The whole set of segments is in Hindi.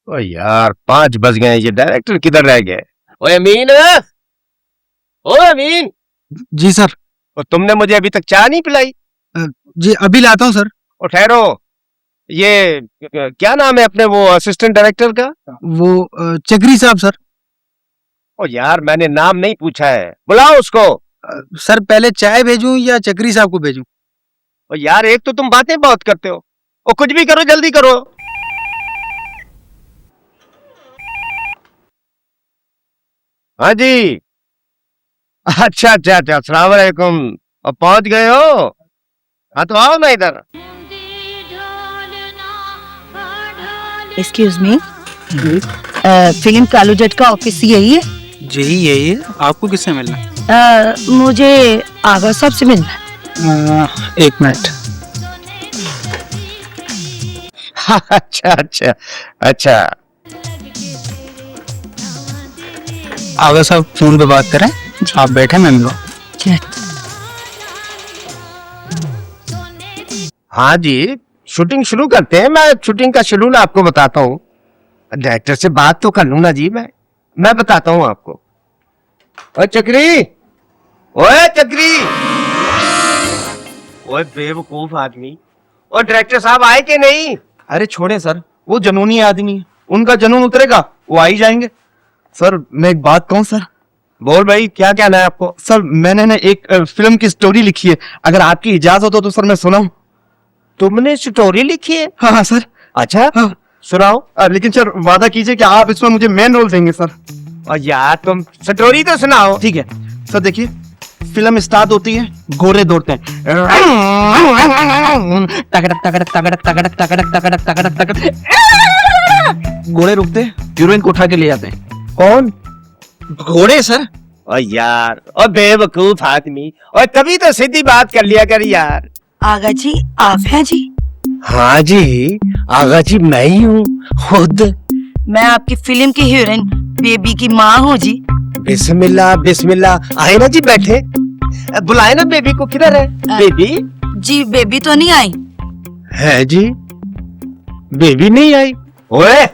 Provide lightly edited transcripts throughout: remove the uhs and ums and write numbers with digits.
ओ यार 5 बज गए, ये डायरेक्टर किधर रह गए? ओए अमीन, ओ अमीन। जी सर। और तुमने मुझे अभी तक चाय नहीं पिलाई? जी अभी लाता हूँ सर। और ठहरो, ये क्या नाम है अपने वो असिस्टेंट डायरेक्टर का? वो चक्री साहब सर। ओ यार मैंने नाम नहीं पूछा है, बुलाओ उसको। सर पहले चाय भेजूं या चक्री साहब को भेजूं? ओ यार एक तो तुम बातें बहुत करते हो, और कुछ भी करो जल्दी करो। हाँ जी, अच्छा अच्छा अच्छा, अस्सलाम वालेकुम। और पहुंच गए हो? हाँ तो आओ ना इधर। एक्सक्यूज मी, फिल्म कालू जट का ऑफिस यही है? जी यही है। आपको किससे मिलना है? मुझे आगा साहब से मिलना है। 1 मिनट। अच्छा अच्छा अच्छा। आगा साहब फोन पे बात करें, आप बैठे, मैं मिलूं। हाँ जी, शूटिंग शुरू करते हैं। मैं शूटिंग का शेड्यूल आपको बताता हूँ। डायरेक्टर से बात तो कर लूँ ना जी, मैं बताता हूँ आपको। ओए चक्री, ओए चक्री, ओए बेवकूफ आदमी, और डायरेक्टर साहब आए कि नहीं? अरे छोड़े सर, वो जनूनी आदमी है, उनका जनून उतरेगा वो आ ही जाएंगे। सर मैं एक बात कहूँ सर? बोल भाई, क्या कहना है आपको? सर मैंने ना एक फिल्म की स्टोरी लिखी है, अगर आपकी इजाजत हो तो सर मैं सुनाऊं? तुमने स्टोरी लिखी है? हाँ हाँ सर। अच्छा हाँ सुनाओ। लेकिन सर वादा कीजिए कि आप इसमें मुझे मेन रोल देंगे सर। और यार तुम स्टोरी तो सुनाओ। ठीक है सर, देखिए फिल्म स्टार्ट होती है, घोड़े दौड़ते हैं, टकटक टकटक टकटक टकटक टकटक टकटक टकटक टकटक, घोड़े रुकते हैं, हीरोइन को उठा के ले जाते हैं। कौन? घोड़े सर। और यार, और बेवकूफ आदमी, और कभी तो सीधी बात कर लिया कर यार। आगा जी आप हैं जी? हाँ जी, आगा जी मैं ही हूँ खुद। मैं आपकी फिल्म की हीरोइन बेबी की माँ हूँ जी। बिस्मिल्लाह बिस्मिल्लाह, आए ना जी बैठे, बुलाए ना बेबी को। किधर है बेबी? जी बेबी तो नहीं आई है जी, बेबी नहीं आई। ओए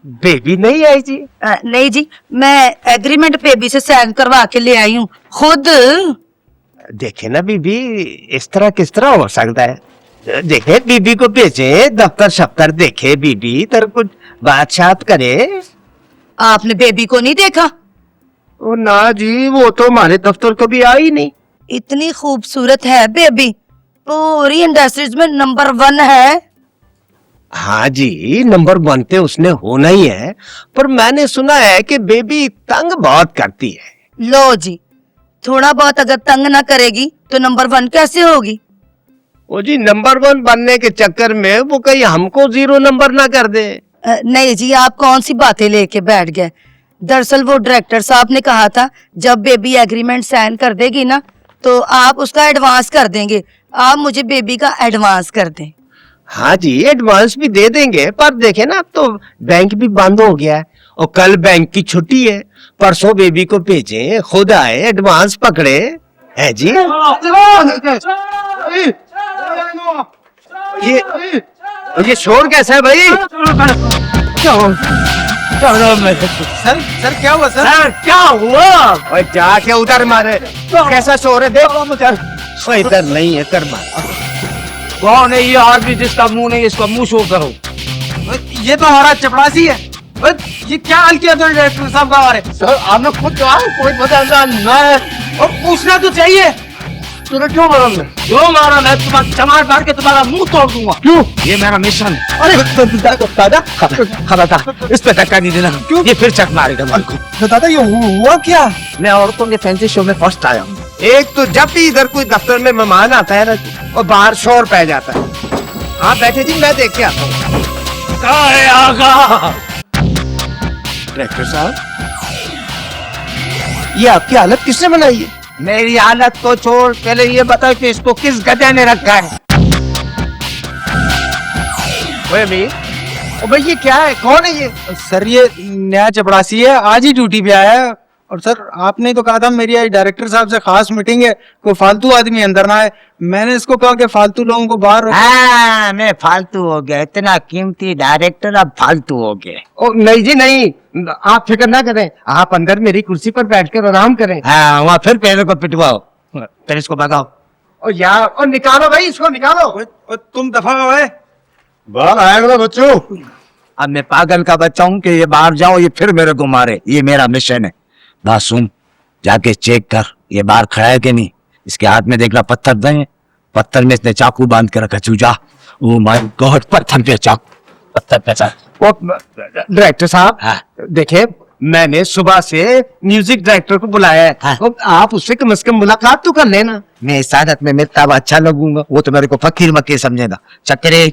बेबी नहीं आई जी? नहीं जी, मैं एग्रीमेंट बेबी से साइन करवा के ले आई हूँ खुद। देखे ना बीबी, इस तरह किस तरह हो सकता है? देखे बीबी को भेजे, दफ्तर शफ्तर देखे बीबी, तर कुछ बात शात करे। आपने बेबी को नहीं देखा? ओ ना जी, वो तो हमारे दफ्तर कभी आई नहीं। इतनी खूबसूरत है बेबी, पूरी इंडस्ट्रीज में नंबर 1 है। हाँ जी, नंबर 1 पे उसने होना ही है, पर मैंने सुना है कि बेबी तंग बहुत करती है। लो जी, थोड़ा बहुत अगर तंग ना करेगी तो नंबर 1 कैसे होगी? वो जी नंबर 1 बनने के चक्कर में वो कहीं हमको 0 नंबर ना कर दे। नहीं जी, आप कौन सी बातें लेके बैठ गए। दरअसल वो डायरेक्टर साहब ने कहा था जब बेबी एग्रीमेंट साइन कर देगी ना तो आप उसका एडवांस कर देंगे। आप मुझे बेबी का एडवांस कर दें। हाँ जी, एडवांस भी दे देंगे, पर देखे ना अब तो बैंक भी बंद हो गया है, और कल बैंक की छुट्टी है। परसों बेबी को भेजें, खुद आए, एडवांस पकड़े, है जी। ये शोर कैसा है भाई? सर क्या हुआ सर? सर क्या हुआ? और जाके उधर मारे, कैसा शोर है देख। इधर नहीं है, कर मार। कौन है ये आदमी जिसका मुंह नहीं, इसका मुंह शो करो। ये तो हमारा चपरासी है। ये क्या हाल किया तुमने डायरेक्टर साहब का हमारे? सर आपने खुद कहा कोई पता नहीं, और पूछना तो चाहिए। तूने क्यों मारा? क्यों मारा? मैं तुम्हारा चमार मार के तुम्हारा मुंह तोड़ दूंगा। क्यों? ये मेरा मिशन है। दादा खबरदार इस पे धक्का नहीं देना। क्यों? ये फिर चक मारेगा मुझको। दादा ये हुआ क्या? मैं औरतों के फैंसी शो में फर्स्ट आया हूँ। एक तो जब भी इधर कोई दफ्तर में मेहमान आता है ना और बाहर शोर पै जाता है। आप बैठे जी, मैं देख के आता हूँ। कहाँ है आगा? डायरेक्टर साहब, ये आपकी हालत किसने बनाई है? मेरी हालत को छोड़, पहले ये बताओ कि इसको किस गधे ने रखा है? ओए अमीर, ओ भाई ये क्या है, कौन है ये? सर ये नया चपरासी है, आज ही ड्यूटी पे आया है। और सर आपने तो कहा था मेरी आज डायरेक्टर साहब से खास मीटिंग है, कोई फालतू आदमी अंदर ना आए। मैंने इसको कहा कि फालतू लोगों को बाहर रखो। हाँ, मैं फालतू हो गया, इतना कीमती डायरेक्टर अब फालतू हो गए। ओ नहीं जी नहीं, आप फिक्र ना करें, आप अंदर मेरी कुर्सी पर बैठकर आराम करें। हाँ, वहाँ फिर पहले को पिटवाओ, फिर इसको भगाओ। और यार, और निकालो भाई, इसको निकालो। तुम दफा हो गए। बाहर आएगा बच्चों। अब मैं पागल का बच्चा हूँ कि ये बाहर जाओ, ये फिर मेरे को मारे, ये मेरा मिशन है। बात सुन, जाके चेक कर ये बाहर खड़ा है कि नहीं। इसके हाथ में देखना पत्थर दे, पत्थर में इसने चाकू बांध के रखा। चूजा, ओ माय गॉड, पत्थर पे चाकू, पत्थर पे चाकू। वो डायरेक्टर साहब, हाँ। देखिए मैंने सुबह से म्यूजिक डायरेक्टर को बुलाया है। हाँ। तो आप उससे कम से कम मुलाकात तो कर लेना। मैं इस आदत में मिलता हुआ अच्छा लगूंगा, वो तो मेरे को फकीर मकीर समझेगा। चक्करे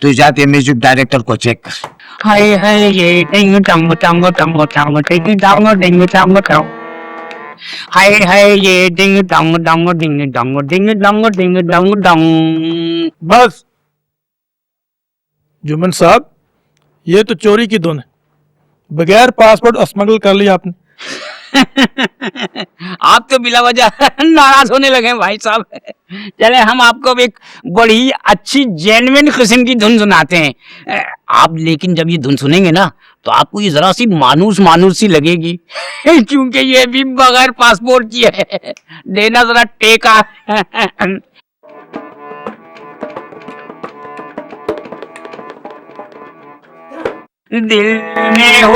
तू जाते म्यूजिक डायरेक्टर को चेक कर। हाय हाय ये डिंग डंग डंग डंग डंग डिंग डंग डिंग डंग डंग। हाय हाय ये डिंग डंग डंग डिंग डंग डिंग डंग डिंग डंग डंग। बस जुम्मन साहब, ये तो चोरी की धुन है, बगैर पासपोर्ट स्मगल कर लिया आपने। आप तो बिला वजह नाराज होने लगे हैं भाई साहब। चले हम आपको अब एक बड़ी अच्छी जेन्युइन किस्म की धुन सुनाते हैं। आप लेकिन जब ये धुन सुनेंगे ना तो आपको ये जरा सी मानूस मानूस सी लगेगी क्योंकि ये भी बगैर पासपोर्ट की है। देना जरा टेका। दिल में हो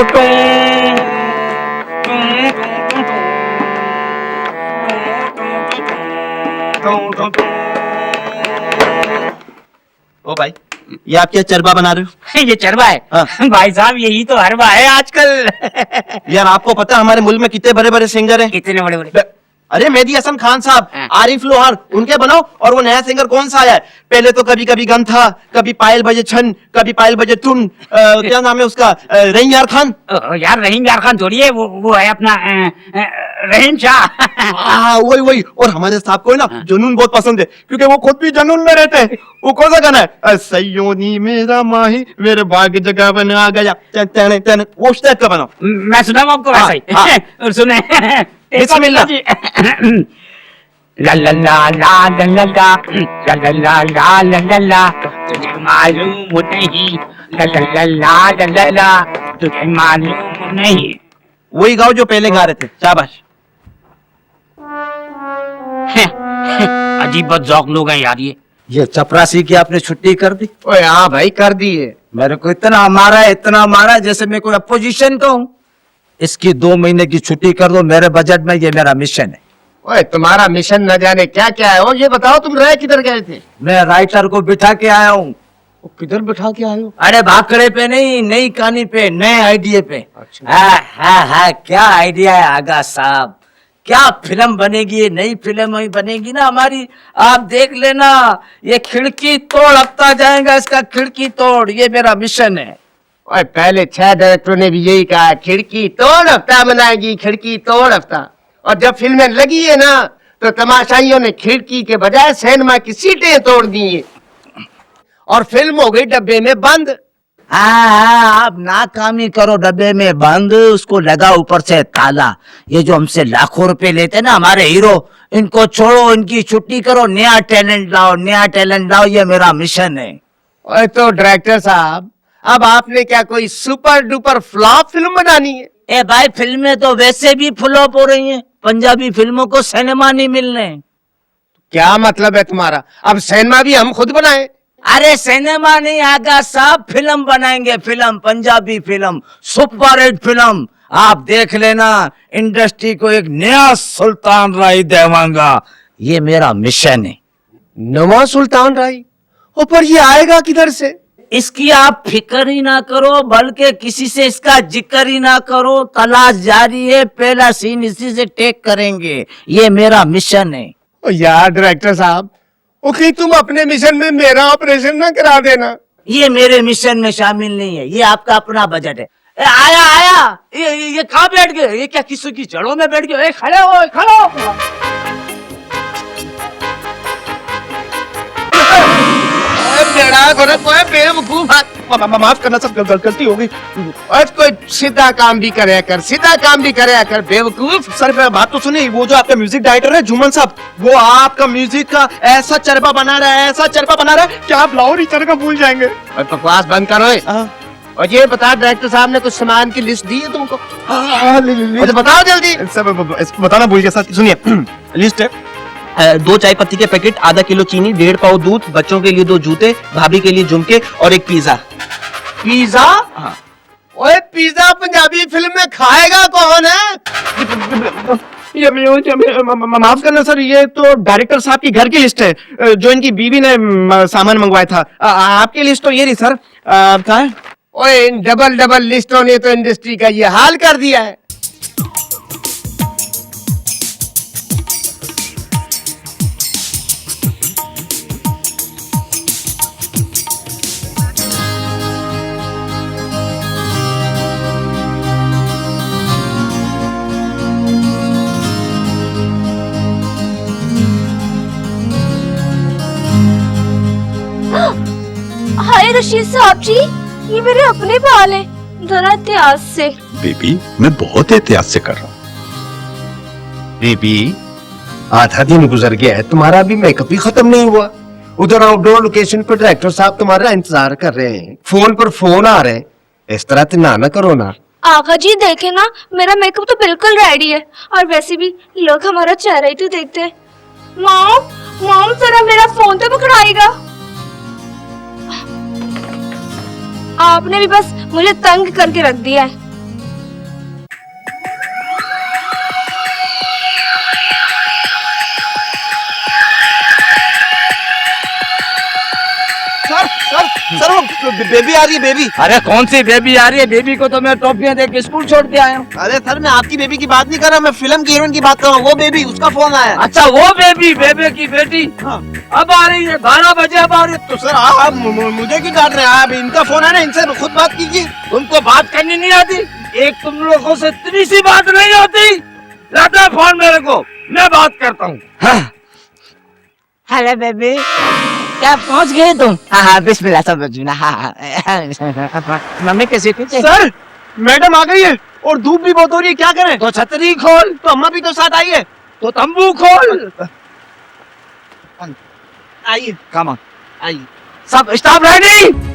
ओ भाई, ये आप क्या चरबा बना रहे हो? ये चरबा है। हाँ। भाई साहब यही तो हरबा है आजकल। यार आपको पता है हमारे मुल्क में कितने बड़े बड़े सिंगर हैं? कितने बड़े बड़े। अरे मेहदी हसन खान साहब, हाँ। आरिफ लोहार, उनके बनाओ। और वो नया सिंगर कौन सा आया है? पहले तो कभी कभी गन था, कभी पायल बजे छन, कभी पायल बजे टुन, क्या नाम है उसका, रहीम यार खान। यार रहीम यार खान थोड़ी है, वो है अपना रहीम शाह। हाँ वही वही। और हमारे साहब को है ना जुनून बहुत पसंद है, क्योंकि वो खुद भी जुनून में रहते हैं। वो कौन सा गाना है? सयोनी मेरा माही मेरे भाग जगह बना गया, वो टाइप का बनाओ। मैं सुनाऊं आपको वैसा ही। हाँ। और सुने बिस्मिल्लाह। ला ला ला ला ला ला ला ला ला ला ला ला ला, तुझे मालूम नहीं, ला ला ला ला ला ला ला, तुझे मालूम नहीं। वही गाओ जो पहले गा रहे थे। शाबाश। अजीब बदजौक लोग हैं यार ये चपरासी की आपने छुट्टी कर दी? ओए हाँ भाई, कर दिए। मेरे को इतना मारा है जैसे मैं कोई अपोजिशन का हूँ। इसकी 2 महीने की छुट्टी कर दो, मेरे बजट में ये मेरा मिशन है। ओए तुम्हारा मिशन न जाने क्या क्या है। और ये बताओ तुम रह किधर गए थे? मैं राइटर को बिठा के आया हूँ। किधर बिठा के आए हो? अरे भाखड़े पे नहीं, नई कहानी पे, नए आइडिया पे। अच्छा। हाँ, क्या आइडिया है आगा साहब, क्या फिल्म बनेगी, नई फिल्म ही बनेगी ना हमारी। आप देख लेना, ये खिड़की तोड़ हफ्ता जाएगा इसका, खिड़की तोड़, ये मेरा मिशन है। ओए पहले 6 डायरेक्टरों ने भी यही कहा, खिड़की तोड़ हफ्ता बनाएगी, खिड़की तोड़ हफ्ता। और जब फिल्में लगी है ना तो तमाशाइयों ने खिड़की के बजाय सिनेमा की सीटें तोड़ दी है और फिल्म हो गई डब्बे में बंद। हाँ, आप नाकामी करो डब्बे में बंद, उसको लगा ऊपर से ताला। ये जो हमसे लाखों रुपए लेते हैं ना हमारे हीरो, इनको छोड़ो, इनकी छुट्टी करो, नया टैलेंट लाओ, ये मेरा मिशन है। ओए तो डायरेक्टर साहब, अब आपने क्या कोई सुपर डुपर फ्लॉप फिल्म बनानी है? ए भाई, फिल्में तो वैसे भी फ्लॉप हो रही हैं, पंजाबी फिल्मों को सिनेमा नहीं मिल रहे। क्या मतलब है तुम्हारा? अब सिनेमा भी हम खुद बनाए? अरे सिनेमा नहीं आगा साहब, फिल्म बनाएंगे, film, Punjabi film, super hit film. आप देख लेना, इंडस्ट्री को एक नया सुल्तान राय देवांगा, ये मेरा मिशन है। नवा सुल्तान राय? और पर ये आएगा किधर से? इसकी आप फिक्र ही ना करो, बल्कि किसी से इसका जिक्र ही ना करो। तलाश जारी है, पहला सीन इसी से टेक करेंगे। ये मेरा मिशन है। ओ यार डायरेक्टर साहब, ओ कहीं तुम अपने मिशन में मेरा ऑपरेशन ना करा देना। ये मेरे मिशन में शामिल नहीं है, ये आपका अपना बजट है। ए, आया आया, ये कहाँ बैठ गए? ये क्या किसी की जड़ों में बैठ गए? खड़े हो, खड़े हो। माफ करना सब, गलती हो गई। और कोई सीधा काम भी करे कर, सीधा काम भी करे कर, बेवकूफ। सर बात तो सुनिए, वो जो आपका म्यूजिक डायरेक्टर है जुमन साहब, वो आपका म्यूजिक का ऐसा चरबा बना रहा है, ऐसा चरबा बना रहा है कि आप लाहौरी चरखा भूल जाएंगे। और बकवास बंद करो। और ये बता, डायरेक्टर साहब ने कुछ सामान की लिस्ट दी है तुमको? और बताओ जल्दी। सब बताना भूल गया सर, सुनिए लिस्ट है। 2 चाय पत्ती के पैकेट, आधा किलो चीनी, 1.5 पाव दूध, बच्चों के लिए 2 जूते, भाभी के लिए झुमके और एक पिज्जा। पिज्जा? हाँ। ओए पिज्जा पंजाबी फिल्म में खाएगा कौन है? ये माफ करना सर, ये तो डायरेक्टर साहब की घर की लिस्ट है जो इनकी बीवी ने सामान मंगवाया था। आपकी लिस्ट तो ये रही सर। कहाँ है? ओए इन डबल लिस्टों ने तो इंडस्ट्री का ये हाल कर दिया है। हाय रशीद साहब जी, ये मेरे अपने बाल हैं, जरा इतिहास से। बेबी, मैं बहुत एहतियात से कर रहा हूँ। बेबी, आधा दिन गुजर गया है, तुम्हारा भी मेकअप भी खत्म नहीं हुआ। उधर आउटडोर लोकेशन पर डायरेक्टर साहब तुम्हारा इंतजार कर रहे हैं, फोन पर फोन आ रहे हैं। इस तरह तो ना करो ना। आका जी देखे ना, मेरा मेकअप तो बिल्कुल रेडी है, और वैसे भी लोग हमारा चेहरा ही तो देखते हैं। मॉम जरा मेरा फोन तो पकड़ाएगा। आपने भी बस मुझे तंग करके रख दिया है। सर वो बेबी आ रही है, बेबी। अरे कौन सी बेबी आ रही है? बेबी को तो मैं टॉफियां दे के स्कूल छोड़ के आया हूँ। अरे सर मैं आपकी बेबी की बात नहीं कर रहा, मैं फिल्म की हीरोइन की बात कर रहा हूँ। वो बेबी, उसका फोन आया। अच्छा वो बेबी, बेबे की बेटी अब आ रही है, 12 बजे अब आ रही है। तो सर आप मुझे क्यों डांट रहे हैं? आप इनका फोन है ना, इनसे खुद बात कीजिए। तुमको बात करनी नहीं आती? एक तुम लोगों से इतनी सी बात नहीं होती? लाता फोन मेरे को, मैं बात करता हूँ। हेलो बेबी, क्या पहुंच गए तुम? हाँ बिस्मिल्लाह सब बजना। हाँ मम्मी कैसी थी? सर मैडम आ गई है और धूप भी बहुत हो रही है, क्या करें? तो छतरी खोल। तो अम्मा भी तो साथ आई है। तो तंबू खोल। आइए, कम ऑन, आइए। सब स्टाफ रेडी?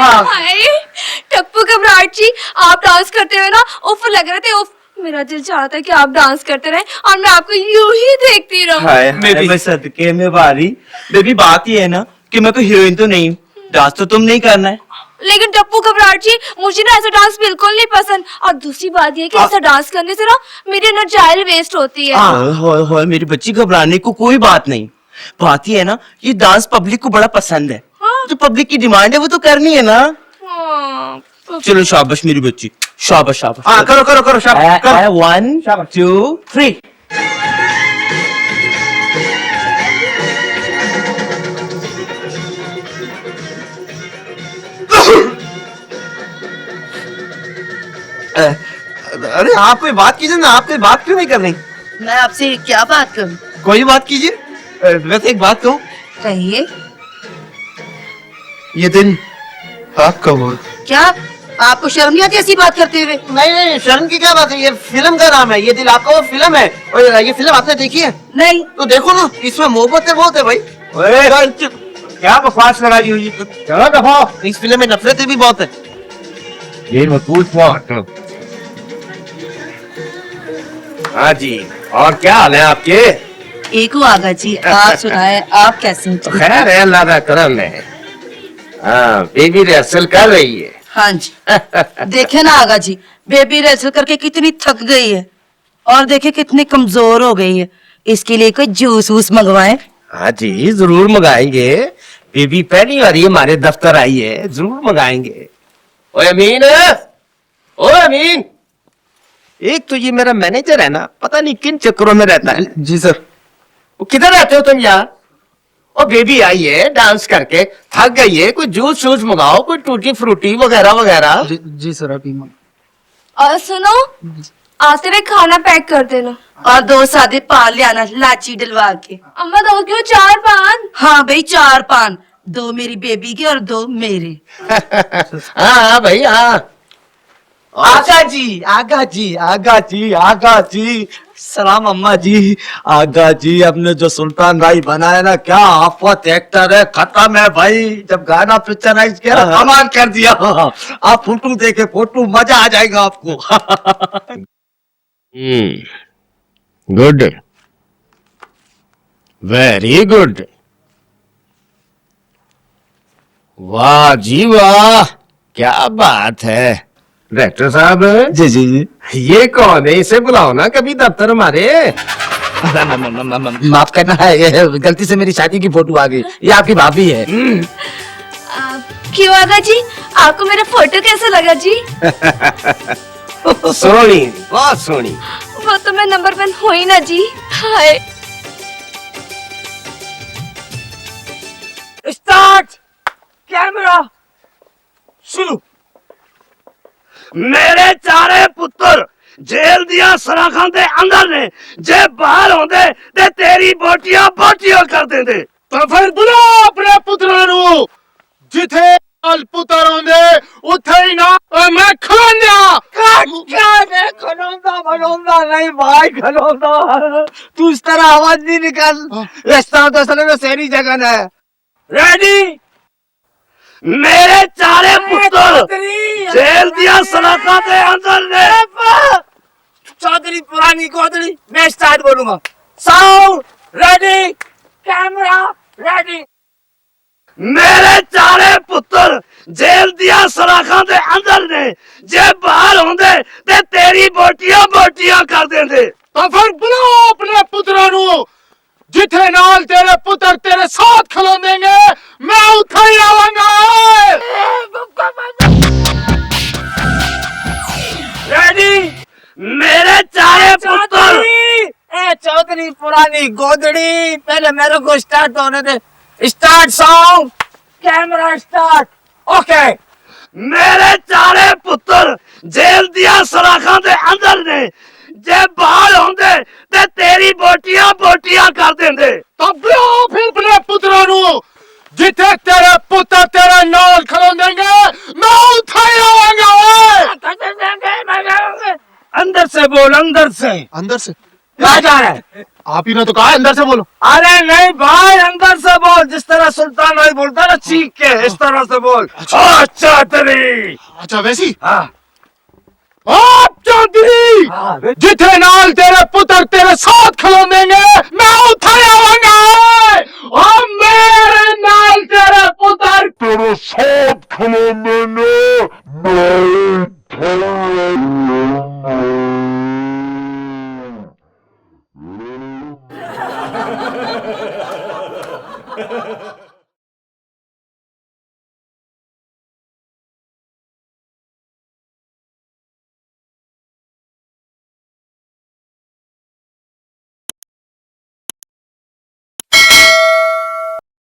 हाय टप्पू घबराहट जी, आप डांस करते हुए ना उफ लग रहे थे, उफ। मेरा दिल चाह रहा था कि आप डांस करते रहे और मैं आपको यूं ही देखती रहूं। हाय मैं सदके में वारी। बेबी बात ये है ना कि मैं कोई हीरोइन तो नहीं हूँ, डांस तो तुम नहीं करना है। लेकिन टप्पू घबराहट जी, मुझे ना ऐसा डांस बिल्कुल नहीं पसंद। और दूसरी बात ये कि ऐसा डांस करने से ना मेरी एनर्जी वेस्ट होती है। हो मेरी बच्ची, घबराने को कोई बात नहीं। बात ये है ना, ये डांस पब्लिक को बड़ा पसंद है। जो पब्लिक की डिमांड है वो तो करनी है ना। हाँ। चलो शाबाश मेरी बच्ची, शाबाश शाबाश। हाँ करो करो करो शाबाश। 1 2 3। अरे आप कोई बात कीजिए ना, आप कोई बात क्यों नहीं कर रही? मैं आपसे क्या बात करूं? कोई बात कीजिए। वैसे एक बात कहूँ, कहिए। ये दिन आपका हुआ। क्या आपको शर्म नहीं आती ऐसी बात करते हुए? नहीं नहीं, शर्म की क्या बात है, ये फिल्म का नाम है, ये दिल आपका वो फिल्म है। और ये फिल्म आपने देखी है? नहीं। तो देखो ना, इसमें मोहब्बतें बहुत है भाई। क्या बकवास लगा दी हुई, चलो दफा। इस फिल्म में नफरतें भी बहुत है। ये मकबूल हुआ। हाँ जी, और क्या हाल है आपके? एक हुआ आगा जी, आप सुनाए, आप कैसे हैं? खैर है, अल्लाह का करम है। हाँ, बेबी रिहर्सल कर रही है। हाँ जी। देखे ना आगा जी, बेबी रिहर्सल करके कितनी थक गई है और देखे कितनी कमजोर हो गई है। इसके लिए कोई जूस वूस मंगवाएं। हाँ जी, जरूर मंगाएंगे। बेबी पहली बार ही हमारे दफ्तर आई है, जरूर मंगाएंगे। ओए अमीन, ओ अमीन, एक तो ये मेरा मैनेजर है ना, पता नहीं किन चक्करों में रहता है। जी सर। वो किधर रहते हो तुम यार? और बेबी आई है डांस करके, थक गई है, कोई जूस शूस मंगाओ, कोई टूटी फ्रूटी वगैरह वगैरह। जी सर, अभी और सुनो, आते हुए खाना पैक कर देना और 2 सादे पान ले आना, लाची डलवा के। अम्मा दो क्यों 4 पान? हाँ भाई, 4 पान, 2 मेरी बेबी के और 2 मेरे। हाँ हाँ भाई हाँ। आगा जी, आगा जी, आगा जी, आगा जी, सलाम अम्मा जी। आगा जी, हमने जो सुल्तान भाई बनाया ना, क्या आफत एक्टर है, खत्म है भाई। जब गाना पिक्चराइज किया, कमाल कर दिया। आप फोटो देखे, फोटो मजा आ जाएगा आपको। Good, very good. वाह जी वाह, क्या बात है। डायरेक्टर साहब, जी जी जी। ये कौन है? इसे बुलाओ ना कभी दफ्तर हमारे। माफ करना है, ये गलती से मेरी शादी की फोटो आ गई। ये आपकी भाभी है। क्यों आगा जी, आपको मेरा फोटो कैसा लगा जी? सोनी, बहुत सोनी। वो तो मैं नंबर 1 हुई ना जी। हाय। स्टार्ट कैमरा शुरू। मेरे चारे पुत्र जेल दिया सराखां दे अंदर ने, जे बाहर होंदे ते तेरी बोटियां बोटियां कर देंदे। तो फिर बुला अपने पुत्रों नु, जिथे नाल पुत्र होंदे उथे ही ना मैं खलोंदा। खलोंदा नहीं भाई, खलोंदा। तू इस तरह आवाज नहीं निकाल, रास्ता तो असल में शहरी जगह है। रेडी? मेरे चारे पुत्र जेल दिया सलाखा दे अंदर ने। चौधरी पुरानी गोदड़ी, मैं स्टार्ट बोलूंगा। Sound ready, camera ready. मेरे चारे पुत्र जेल दिया सलाखा दे अंदर ने, जे बाहर होंदे ते तेरी बोटियां बोटियां कर देंदे। तो फिर बुला अपने पुत्रों नु, जिथे नाल तेरे पुत्र तेरे साथ खलो देंगे, मैं उठा ही आवांगा। रेडी? मेरे चारे पुत्र। चौधरी पुरानी गोदड़ी, पहले मेरे को स्टार्ट होने दे। Start sound, camera start. Okay. मेरे चारे पुत्र जेल दिया सलाखा दे अंदर ने, जे बाहर होंदे ते तेरी बोटियां बोटियां कर देंदे। तो बुला फिर अपने पुत्रों नु, जिथे तेरे पुत्र तेरे नाल खलो देंगे, मैं उठा ही आवांगा। अंदर से बोल, अंदर से। अंदर से कहाँ जा रहा है? आप ही ने तो कहा है, अंदर से बोलो। अरे नहीं भाई, अंदर से बोल, जिस तरह सुल्तान भाई बोलता ना चीख के, इस तरह से बोल। अच्छा तेरी। अच्छा वैसी हाँ आप चौधरी जिथे नाल तेरे पुत्र तेरे साथ खिलो देंगे,